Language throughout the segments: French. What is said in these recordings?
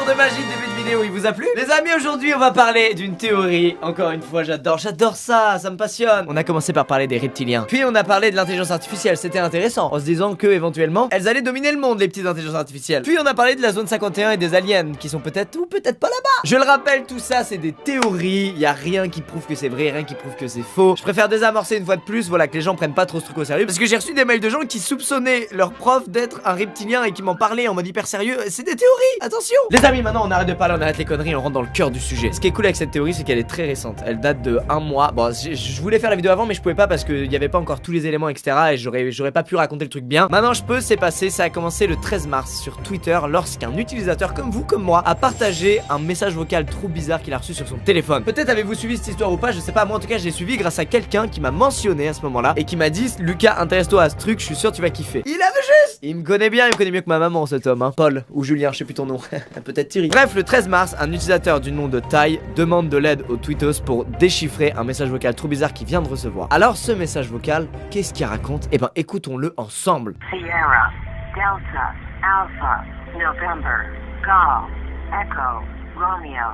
tour de magie de début de vidéo, il vous a plu? Les amis, aujourd'hui on va parler d'une théorie. Encore une fois, j'adore ça, ça me passionne. On a commencé par parler des reptiliens, puis on a parlé de l'intelligence artificielle, c'était intéressant, en se disant que éventuellement elles allaient dominer le monde, les petites intelligences artificielles. Puis on a parlé de la zone 51 et des aliens, qui sont peut-être ou peut-être pas là-bas. Je le rappelle, tout ça c'est des théories, y a rien qui prouve que c'est vrai, rien qui prouve que c'est faux. Je préfère désamorcer une fois de plus, voilà, que les gens prennent pas trop ce truc au sérieux, parce que j'ai reçu des mails de gens qui soupçonnaient leur prof d'être un reptilien et qui m'en parlaient en mode hyper sérieux. C'est des théories, attention. Les amis, maintenant on arrête de parler, on arrête les conneries, on rentre dans le cœur du sujet. Ce qui est cool avec cette théorie, c'est qu'elle est très récente. Elle date de 1 mois. Bon, je voulais faire la vidéo avant, mais je pouvais pas parce qu'il y avait pas encore tous les éléments, etc. Et j'aurais pas pu raconter le truc bien. Maintenant je peux, c'est passé. Ça a commencé le 13 mars sur Twitter, lorsqu'un utilisateur comme vous, comme moi, a partagé un message vocal trop bizarre qu'il a reçu sur son téléphone. Peut-être avez-vous suivi cette histoire ou pas, je sais pas. Moi en tout cas, je l'ai suivi grâce à quelqu'un qui m'a mentionné à ce moment-là et qui m'a dit: Lucas, intéresse-toi à ce truc, je suis sûr tu vas kiffer. Il avait juste. Il me connaît bien, il me connaît mieux que ma maman, cet homme, hein. Paul ou Julien, je sais plus ton nom. Peut-être Thierry. Bref, le 13 mars, un utilisateur du nom de Tai demande de l'aide aux tweetos pour déchiffrer un message vocal trop bizarre qu'il vient de recevoir. Alors ce message vocal, qu'est-ce qu'il raconte? Eh ben écoutons-le ensemble. Sierra, Delta, Alpha, November, Golf, Echo, Romeo,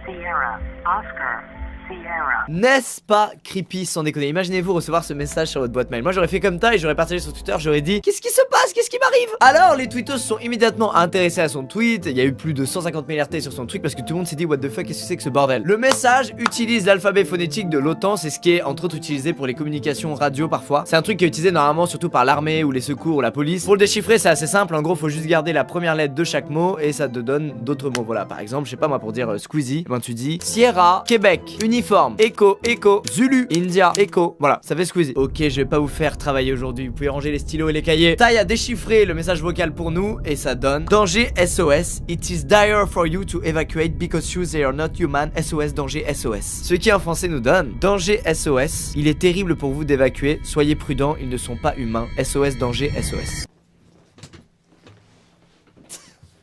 Sierra, Oscar, Sierra. N'est-ce pas creepy sans déconner? Imaginez-vous recevoir ce message sur votre boîte mail. Moi j'aurais fait comme ça et j'aurais partagé sur Twitter, j'aurais dit: qu'est-ce qui se passe? Qu'est-ce qui m'arrive? Alors les tweetos sont immédiatement intéressés à son tweet. Il y a eu plus de 150 000 RT sur son tweet parce que tout le monde s'est dit: what the fuck, qu'est-ce que c'est que ce bordel? Le message utilise l'alphabet phonétique de l'OTAN, c'est ce qui est entre autres utilisé pour les communications radio parfois. C'est un truc qui est utilisé normalement surtout par l'armée ou les secours ou la police. Pour le déchiffrer c'est assez simple, en gros faut juste garder la première lettre de chaque mot et ça te donne d'autres mots. Voilà, par exemple, je sais pas moi, pour dire Squeezie, ben tu dis Sierra, Québec, uniforme, Echo, Echo, Zulu, India, Echo. Voilà, ça fait Squeezie. Ok, je vais pas vous faire travailler aujourd'hui, vous pouvez ranger les stylos et les cahiers. Tai a déchiffré le message vocal pour nous et ça donne: danger SOS, it is dire for you to evacuate because you they are not human. SOS, danger SOS. Ce qui en français nous donne: danger SOS, il est terrible pour vous d'évacuer, soyez prudents, ils ne sont pas humains. SOS, danger SOS.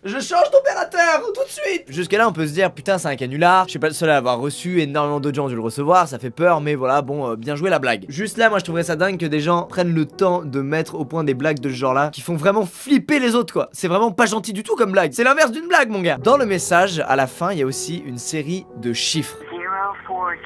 Je change d'opérateur tout de suite. Jusqu'à là on peut se dire: putain c'est un canular, je suis pas le seul à avoir reçu, énormément d'autres gens ont dû le recevoir, ça fait peur, mais voilà, bon, bien joué la blague. Juste là moi je trouverais ça dingue que des gens prennent le temps de mettre au point des blagues de ce genre là qui font vraiment flipper les autres quoi. C'est vraiment pas gentil du tout comme blague, c'est l'inverse d'une blague mon gars. Dans le message à la fin il y a aussi une série de chiffres.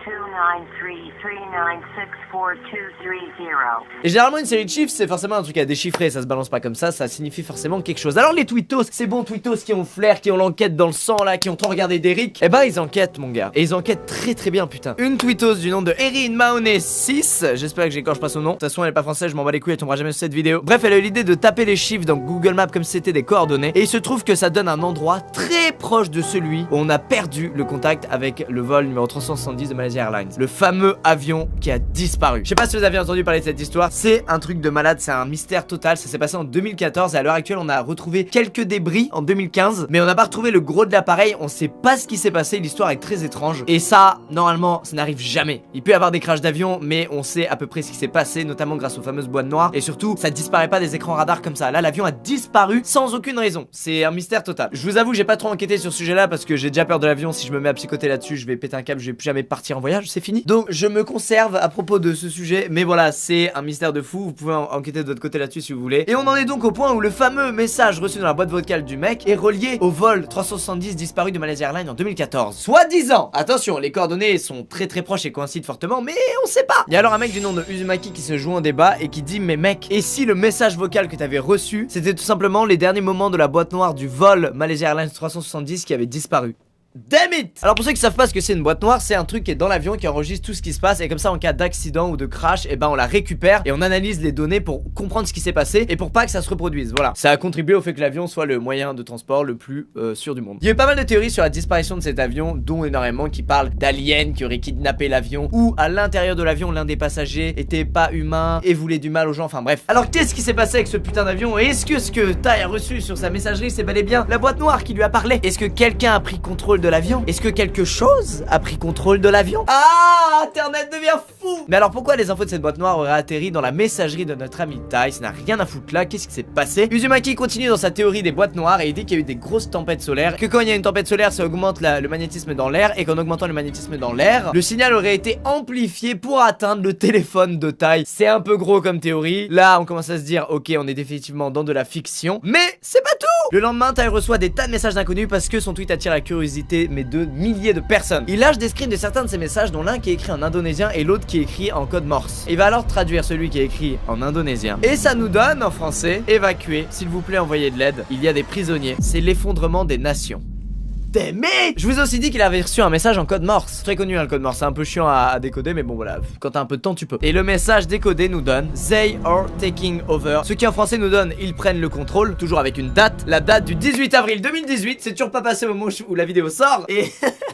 0429339642230. Et généralement une série de chiffres c'est forcément un truc à déchiffrer, ça se balance pas comme ça signifie forcément quelque chose. Alors les tweetos, ces bons tweetos qui ont flair, qui ont l'enquête dans le sang là, qui ont tant regardé d'Eric, eh ben ils enquêtent mon gars. Et ils enquêtent très bien putain. Une tweetos du nom de Erin Mahoney 6, j'espère que j'écorche pas son nom. De toute façon elle est pas française, je m'en bats les couilles, elle tombera jamais sur cette vidéo. Bref, elle a eu l'idée de taper les chiffres dans Google Maps comme si c'était des coordonnées. Et il se trouve que ça donne un endroit très proche de celui où on a perdu le contact avec le vol numéro 370 de Malaysia Airlines. Le fameux avion qui a disparu. Je sais pas si vous avez entendu parler de cette histoire, c'est un truc de malade, c'est un mystère total. Ça s'est passé en 2014 et à l'heure actuelle on a retrouvé quelques débris en 2015, mais on n'a pas retrouvé le gros de l'appareil, on sait pas ce qui s'est passé, l'histoire est très étrange. Et ça, normalement, ça n'arrive jamais. Il peut y avoir des crashs d'avion, mais on sait à peu près ce qui s'est passé, notamment grâce aux fameuses boîtes noires. Et surtout, ça disparaît pas des écrans radars comme ça. Là, l'avion a disparu sans aucune raison. C'est un mystère total. Je vous avoue, j'ai pas trop enquêté sur ce sujet-là parce que j'ai déjà peur de l'avion. Si je me mets à psychoter là-dessus, je vais péter un câble, je vais plus jamais partir en voyage, c'est fini. Donc, je me conserve à propos de ce sujet, mais voilà, c'est un mystère de fou. Vous pouvez enquêter de votre côté là-dessus si vous voulez. Et on en est donc au point où le fameux message reçu dans la boîte vocale du mec est relié au vol 370 disparu de Malaysia Airlines en 2014. Soi-disant. Attention, les coordonnées sont très proches et coïncident fortement, mais on sait pas. Il y a alors un mec du nom de Uzumaki qui se joue en débat et qui dit: mais mec, et si le message vocal que t'avais reçu, c'était tout simplement les derniers moments de la boîte noire du vol Malaysia Airlines 370 qui avait disparu? Damn it! Alors pour ceux qui savent pas ce que c'est une boîte noire, c'est un truc qui est dans l'avion qui enregistre tout ce qui se passe et comme ça en cas d'accident ou de crash, et ben on la récupère et on analyse les données pour comprendre ce qui s'est passé et pour pas que ça se reproduise. Voilà, ça a contribué au fait que l'avion soit le moyen de transport le plus sûr du monde. Il y a eu pas mal de théories sur la disparition de cet avion, dont énormément qui parlent d'aliens qui auraient kidnappé l'avion ou à l'intérieur de l'avion l'un des passagers était pas humain et voulait du mal aux gens, enfin bref. Alors qu'est-ce qui s'est passé avec ce putain d'avion? Et est-ce que ce que Tai a reçu sur sa messagerie c'est bel et bien la boîte noire qui lui a parlé? Est-ce que quelqu'un a pris contrôle de l'avion? Est-ce que quelque chose a pris contrôle de l'avion? Ah, Internet devient fou! Mais alors pourquoi les infos de cette boîte noire auraient atterri dans la messagerie de notre ami Tai? Ça n'a rien à foutre là, qu'est-ce qui s'est passé? Uzumaki continue dans sa théorie des boîtes noires et il dit qu'il y a eu des grosses tempêtes solaires, que quand il y a une tempête solaire ça augmente le magnétisme dans l'air et qu'en augmentant le magnétisme dans l'air, le signal aurait été amplifié pour atteindre le téléphone de Tai. C'est un peu gros comme théorie, là on commence à se dire ok on est définitivement dans de la fiction, mais c'est pas tout! Le lendemain, Ty reçoit des tas de messages d'inconnus parce que son tweet attire la curiosité mais de milliers de personnes. Il lâche des screens de certains de ses messages, dont l'un qui est écrit en indonésien et l'autre qui est écrit en code morse. Il va alors traduire celui qui est écrit en indonésien et ça nous donne en français: évacuez, s'il vous plaît, envoyez de l'aide, il y a des prisonniers, c'est l'effondrement des nations. Mais je vous ai aussi dit qu'il avait reçu un message en code morse. Très connu, hein, le code morse, c'est un peu chiant à décoder, mais bon voilà, quand t'as un peu de temps tu peux. Et le message décodé nous donne They are taking over, ce qui en français nous donne ils prennent le contrôle, toujours avec une date, la date du 18 avril 2018. C'est toujours pas passé au moment où la vidéo sort.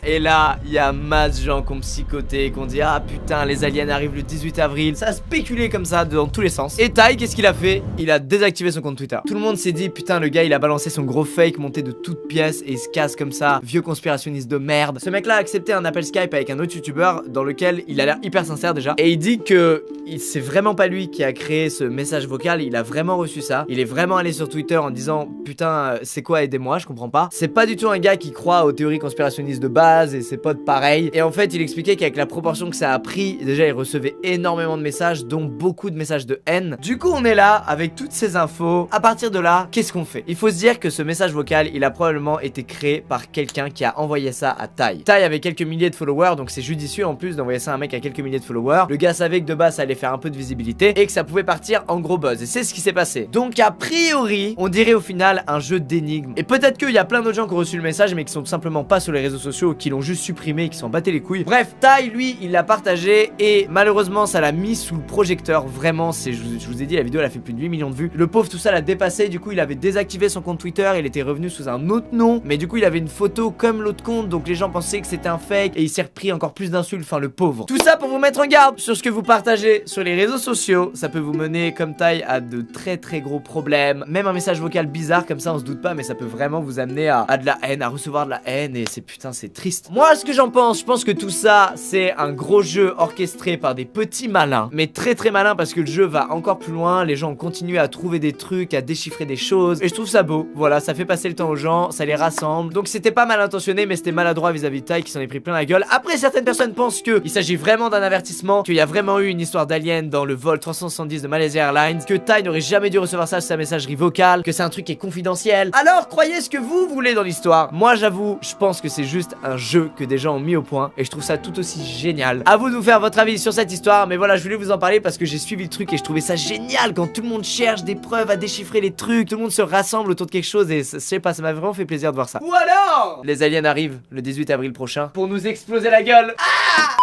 Et là, il y a masse gens qui ont psychoté, qui ont dit ah putain, les aliens arrivent le 18 avril. Ça a spéculé comme ça dans tous les sens. Et Ty, qu'est-ce qu'il a fait? Il a désactivé son compte Twitter. Tout le monde s'est dit putain, le gars il a balancé son gros fake monté de toutes pièces et il se casse comme ça. Vieux conspirationniste de merde. Ce mec là a accepté un appel Skype avec un autre youtubeur dans lequel il a l'air hyper sincère déjà. Et il dit que c'est vraiment pas lui qui a créé ce message vocal. Il a vraiment reçu ça. Il est vraiment allé sur Twitter en disant putain c'est quoi, aidez-moi, je comprends pas. C'est pas du tout un gars qui croit aux théories conspirationnistes de base et ses potes pareil. Et en fait il expliquait qu'avec la proportion que ça a pris, déjà il recevait énormément de messages, dont beaucoup de messages de haine. Du coup on est là avec toutes ces infos. À partir de là, qu'est-ce qu'on fait? Il faut se dire que ce message vocal il a probablement été créé par quelqu'un qui a envoyé ça à Ty. Ty avait quelques milliers de followers, donc c'est judicieux en plus d'envoyer ça à un mec à quelques milliers de followers. Le gars savait que de base ça allait faire un peu de visibilité et que ça pouvait partir en gros buzz. Et c'est ce qui s'est passé. Donc a priori, on dirait au final un jeu d'énigmes. Et peut-être qu'il y a plein d'autres gens qui ont reçu le message mais qui sont tout simplement pas sur les réseaux sociaux, qui l'ont juste supprimé et qui s'en battaient les couilles. Bref, Ty lui, il l'a partagé et malheureusement ça l'a mis sous le projecteur. Vraiment, je vous ai dit, la vidéo elle a fait plus de 8 millions de vues. Le pauvre, tout ça l'a dépassé. Du coup, il avait désactivé son compte Twitter. Il était revenu sous un autre nom. Mais du coup, il avait une photo comme l'autre compte, donc les gens pensaient que c'était un fake et il s'est repris encore plus d'insultes, enfin le pauvre. Tout ça pour vous mettre en garde sur ce que vous partagez sur les réseaux sociaux. Ça peut vous mener comme Ty à de très gros problèmes. Même un message vocal bizarre comme ça, on se doute pas, mais ça peut vraiment vous amener à de la haine, à recevoir de la haine, et c'est putain, c'est triste. Moi, ce que j'en pense, je pense que tout ça c'est un gros jeu orchestré par des petits malins, mais très malins, parce que le jeu va encore plus loin. Les gens continuent à trouver des trucs, à déchiffrer des choses, et je trouve ça beau. Voilà, ça fait passer le temps aux gens, ça les rassemble. Donc c'était pas mal intentionné, mais c'était maladroit vis-à-vis de Ty qui s'en est pris plein la gueule. Après, certaines personnes pensent qu'il s'agit vraiment d'un avertissement, qu'il y a vraiment eu une histoire d'alien dans le vol 370 de Malaysia Airlines, que Ty n'aurait jamais dû recevoir ça sur sa messagerie vocale, que c'est un truc qui est confidentiel. Alors croyez ce que vous voulez dans l'histoire. Moi j'avoue, je pense que c'est juste un jeu que des gens ont mis au point, et je trouve ça tout aussi génial. À vous de vous faire votre avis sur cette histoire, mais voilà, je voulais vous en parler parce que j'ai suivi le truc et je trouvais ça génial quand tout le monde cherche des preuves à déchiffrer les trucs, tout le monde se rassemble autour de quelque chose, et je sais pas, ça m'a vraiment fait plaisir de voir ça. Ou alors les aliens arrivent le 18 avril prochain pour nous exploser la gueule.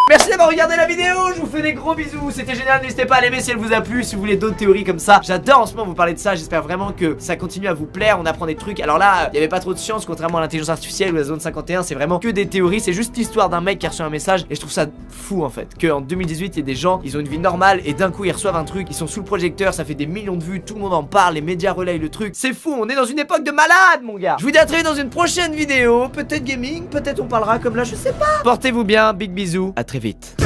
Merci d'avoir regardé la vidéo, je vous fais des gros bisous, c'était génial, n'hésitez pas à l'aimer si elle vous a plu, si vous voulez d'autres théories comme ça. J'adore en ce moment vous parler de ça, j'espère vraiment que ça continue à vous plaire, on apprend des trucs. Alors là, il y avait pas trop de science contrairement à l'intelligence artificielle ou la zone 51, c'est vraiment que des théories, c'est juste l'histoire d'un mec qui a reçu un message, et je trouve ça fou en fait, que en 2018 il y a des gens, ils ont une vie normale et d'un coup ils reçoivent un truc, ils sont sous le projecteur, ça fait des millions de vues, tout le monde en parle, les médias relayent le truc, c'est fou, on est dans une époque de malade mon gars. Je vous dis à très vite dans une prochaine vidéo, peut-être gaming, peut-être on parlera comme là, je sais pas. Portez-vous bien, big bisous, à très vite.